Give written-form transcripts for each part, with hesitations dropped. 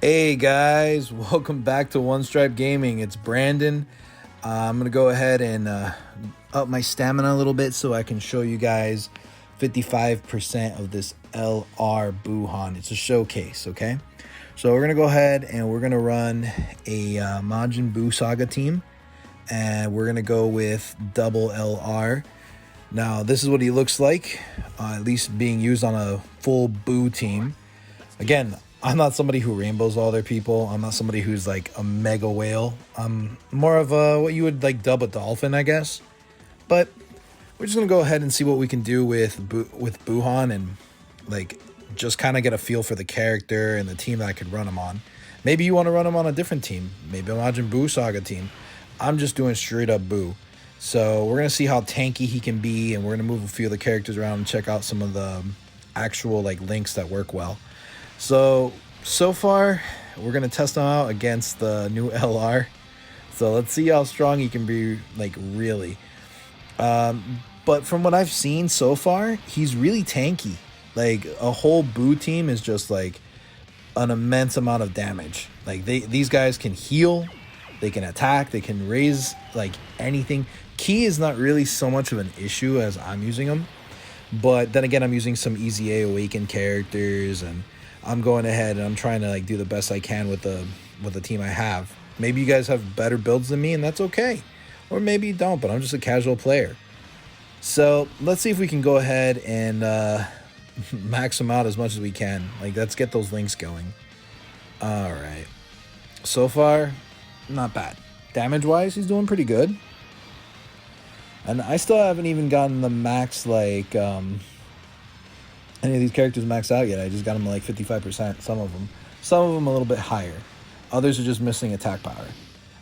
Hey guys, welcome back to One Stripe Gaming. It's Brandon. I'm gonna go ahead and up my stamina a little bit so I can show you guys 55% of this LR Buuhan. It's a showcase, okay? So we're gonna go ahead and we're gonna run a Majin Buu Saga team, and we're gonna go with double LR. Now this is what he looks like, at least being used on a full Buu team. Again, I'm not somebody who rainbows all their people. I'm not somebody who's like a mega whale. I'm more of a what you would like dub a dolphin, I guess. But we're just gonna go ahead and see what we can do with Buuhan and like just kind of get a feel for the character and the team that I could run him on. Maybe you want to run him on a different team, maybe a Majin Buu Saga team. I'm just doing straight up Buu. So we're gonna see how tanky he can be, and we're gonna move a few of the characters around and check out some of the actual like links that work well. So far, we're going to test him out against the new LR. So let's see how strong he can be, like, really. But from what I've seen so far, he's really tanky. Like, a whole Buu team is just, like, an immense amount of damage. Like, these guys can heal, they can attack, they can raise, like, anything. Ki is not really so much of an issue as I'm using him. But then again, I'm using some Easy A Awakened characters, and I'm going ahead and I'm trying to like do the best I can with the team I have. Maybe you guys have better builds than me, and that's okay. Or maybe you don't, but I'm just a casual player. So let's see if we can go ahead and max them out as much as we can. Like, let's get those links going. All right. So far, not bad. Damage-wise, he's doing pretty good. And I still haven't even gotten the max, like, any of these characters max out yet. I just got them like 55%, some of them a little bit higher. Others are just missing attack power.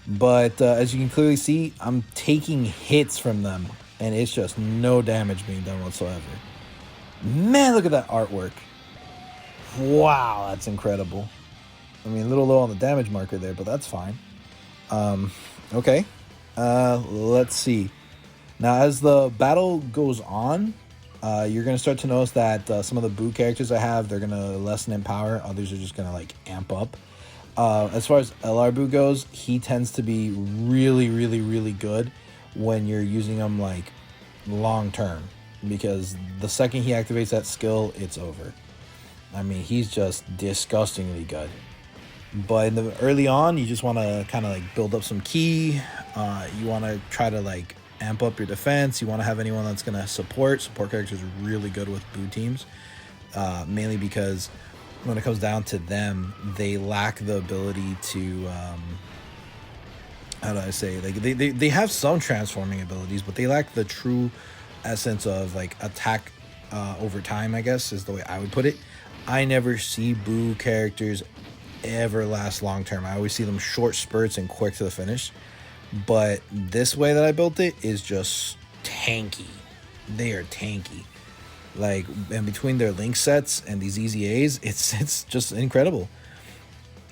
But as you can clearly see, I'm taking hits from them, and it's just no damage being done whatsoever. Man, look at that artwork. Wow, that's incredible. I mean, a little low on the damage marker there, but that's fine. Okay, let's see. Now, as the battle goes on, you're going to start to notice that some of the Buu characters I have, they're going to lessen in power. Others are just going to, like, amp up. As far as LR Buu goes, he tends to be really, really, really good when you're using him, like, long-term. Because the second he activates that skill, it's over. I mean, he's just disgustingly good. But in the early on, you just want to kind of, like, build up some ki. You want to try to, like, amp up your defense. You want to have anyone that's going to support characters are really good with Buu teams, mainly because when it comes down to them, they lack the ability to how do I say, like, they have some transforming abilities, but they lack the true essence of like attack over time, I guess is the way I would put it. I never see Buu characters ever last long term. I always see them short spurts and quick to the finish. But this way that I built it is just tanky. They are tanky. Like, and between their link sets and these Easy A's, it's just incredible.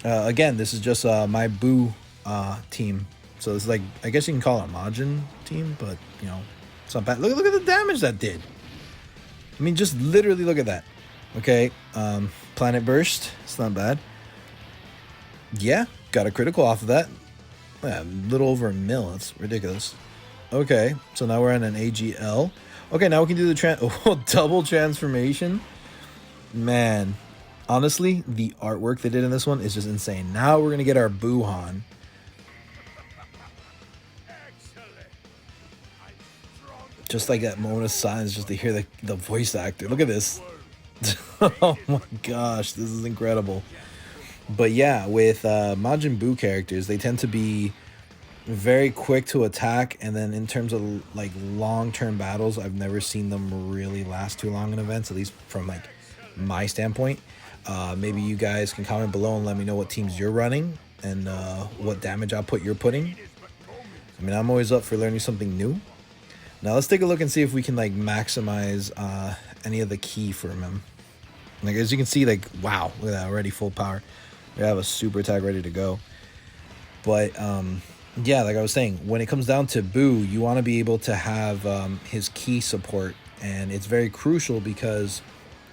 Again, this is just my Buu team. So it's like, I guess you can call it a Majin team, but, you know, it's not bad. Look at the damage that did. I mean, just literally look at that. Okay, Planet Burst. It's not bad. Yeah, got a critical off of that. Yeah, a little over a mil. That's ridiculous. Okay, so now we're on an AGL. Okay, now we can do the double transformation. Man, honestly, the artwork they did in this one is just insane. Now we're going to get our Buuhan. Just like that moment of silence just to hear the voice actor. Look at this. Oh my gosh, this is incredible. But yeah, with Majin Buu characters, they tend to be very quick to attack, and then in terms of like long-term battles, I've never seen them really last too long in events, at least from like my standpoint. Maybe you guys can comment below and let me know what teams you're running and what damage output you're putting. I mean, I'm always up for learning something new. Now let's take a look and see if we can like maximize any of the ki from him. Like, as you can see, like, wow, look at that, already full power. We have a super attack ready to go. But yeah, like I was saying, when it comes down to Buu, you want to be able to have his ki support, and it's very crucial because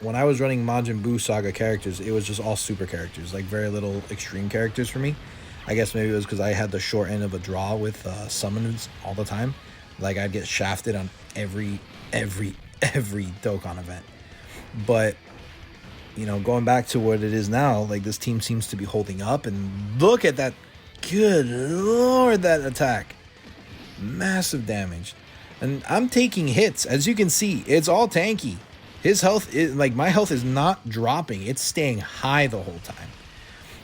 when I was running Majin Buu Saga characters, it was just all super characters, like very little extreme characters for me. I guess maybe it was because I had the short end of a draw with summons all the time. Like I'd get shafted on every Dokkan event. But you know, going back to what it is now, like this team seems to be holding up, and look at that. Good lord, that attack. Massive damage. And I'm taking hits. As you can see, it's all tanky. His health is like, my health is not dropping. It's staying high the whole time.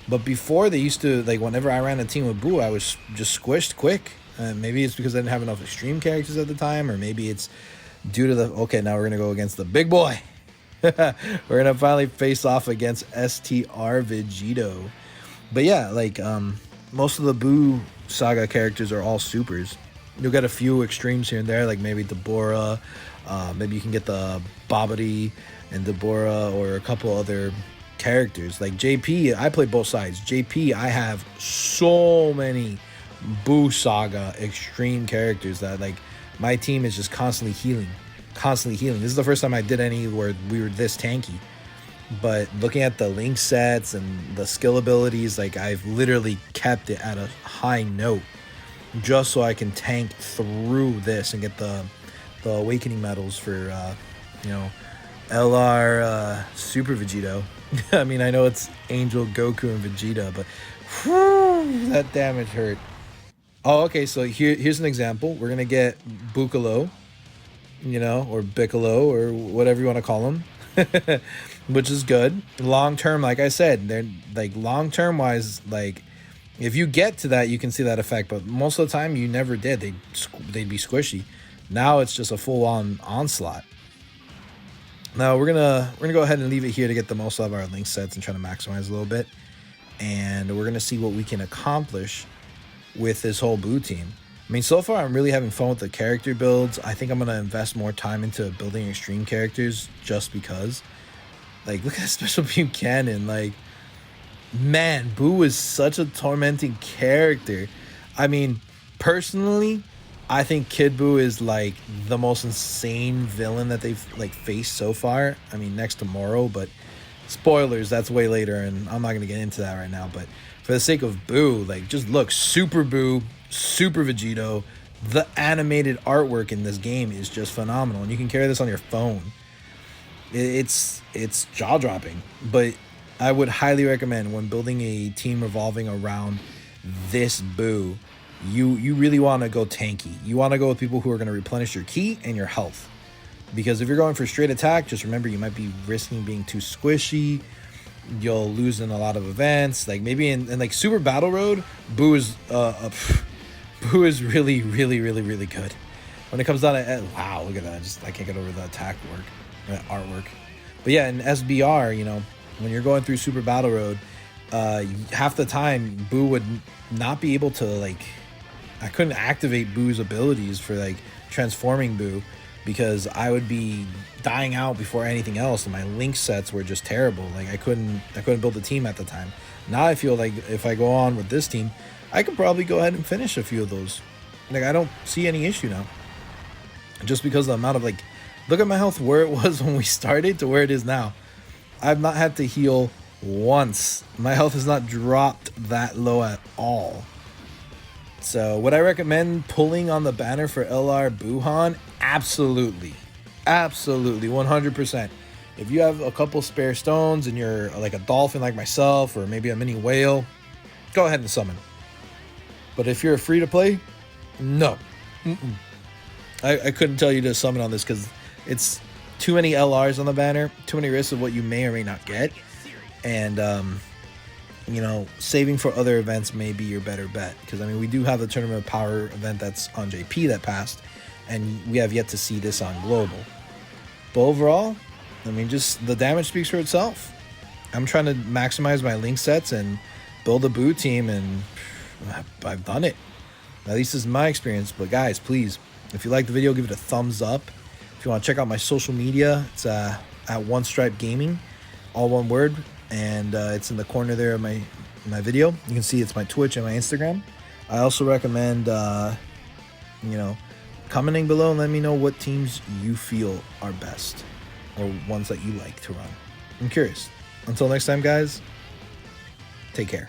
But before, they used to, like, whenever I ran a team with Buu, I was just squished quick. Maybe it's because I didn't have enough extreme characters at the time, or maybe it's due to the, okay, now we're going to go against the big boy. We're going to finally face off against STR Vegito. But yeah, like, most of the Buu Saga characters are all supers. You'll get a few extremes here and there, like maybe Deborah. Maybe you can get the Babidi and Deborah, or a couple other characters. Like JP, I play both sides. JP, I have so many Buu Saga extreme characters that, like, my team is just constantly healing. This is the first time I did any where we were this tanky. But looking at the link sets and the skill abilities, like, I've literally kept it at a high note just so I can tank through this and get the awakening medals for you know, LR Super Vegito. I mean, I know it's Angel, Goku, and Vegeta, but whew, that damage hurt. Oh, okay, so here's an example. We're gonna get Bukalo, you know, or Biccolo, or whatever you want to call him, which is good. Long term, like I said, they're like long term wise, like if you get to that, you can see that effect. But most of the time, you never did. They'd be squishy. Now it's just a full on onslaught. Now we're gonna go ahead and leave it here to get the most out of our link sets and try to maximize a little bit, and we're gonna see what we can accomplish with this whole Buu team. I mean, so far I'm really having fun with the character builds. I think I'm gonna invest more time into building extreme characters just because. Like, look at Special Buchanan. Like, man, Buu is such a tormenting character. I mean, personally, I think Kid Buu is like the most insane villain that they've like faced so far. I mean, next to Moro, but spoilers, that's way later, and I'm not gonna get into that right now. But for the sake of Buu, like, just look, Super Buu, Super Vegito. The animated artwork in this game is just phenomenal, and you can carry this on your phone. It's jaw-dropping, but I would highly recommend when building a team revolving around this Buu, you really want to go tanky. You want to go with people who are going to replenish your ki and your health. Because if you're going for straight attack, just remember you might be risking being too squishy. You'll lose in a lot of events. Like maybe in like Super Battle Road, Buu is really, really, really, really good. When it comes down to, wow, look at that. I can't get over the attack work, artwork. But yeah, in SBR, you know, when you're going through Super Battle Road, half the time Buu would not be able to, like, I couldn't activate Buu's abilities for like transforming Buu because I would be dying out before anything else, and my link sets were just terrible. Like I couldn't build a team at the time. Now I feel like if I go on with this team, I could probably go ahead and finish a few of those. Like I don't see any issue now. Just because of the amount of, like, look at my health where it was when we started to where it is now. I've not had to heal once. My health has not dropped that low at all. So would I recommend pulling on the banner for LR Buuhan? Absolutely. Absolutely. 100%. If you have a couple spare stones and you're like a dolphin like myself, or maybe a mini whale, go ahead and summon. But if you're free to play, no. I couldn't tell you to summon on this because it's too many LRs on the banner, too many risks of what you may or may not get. And, you know, saving for other events may be your better bet. Because, I mean, we do have the Tournament of Power event that's on JP that passed, and we have yet to see this on Global. But overall, I mean, just the damage speaks for itself. I'm trying to maximize my link sets and build a Buu team, and I've done it. At least this is my experience. But guys, please, if you like the video, give it a thumbs up. If you want to check out my social media, it's at One Stripe Gaming, all one word, and it's in the corner there of my video. You can see it's my Twitch and my Instagram. I also recommend, you know, commenting below and let me know what teams you feel are best. or ones that you like to run. I'm curious. Until next time, guys, take care.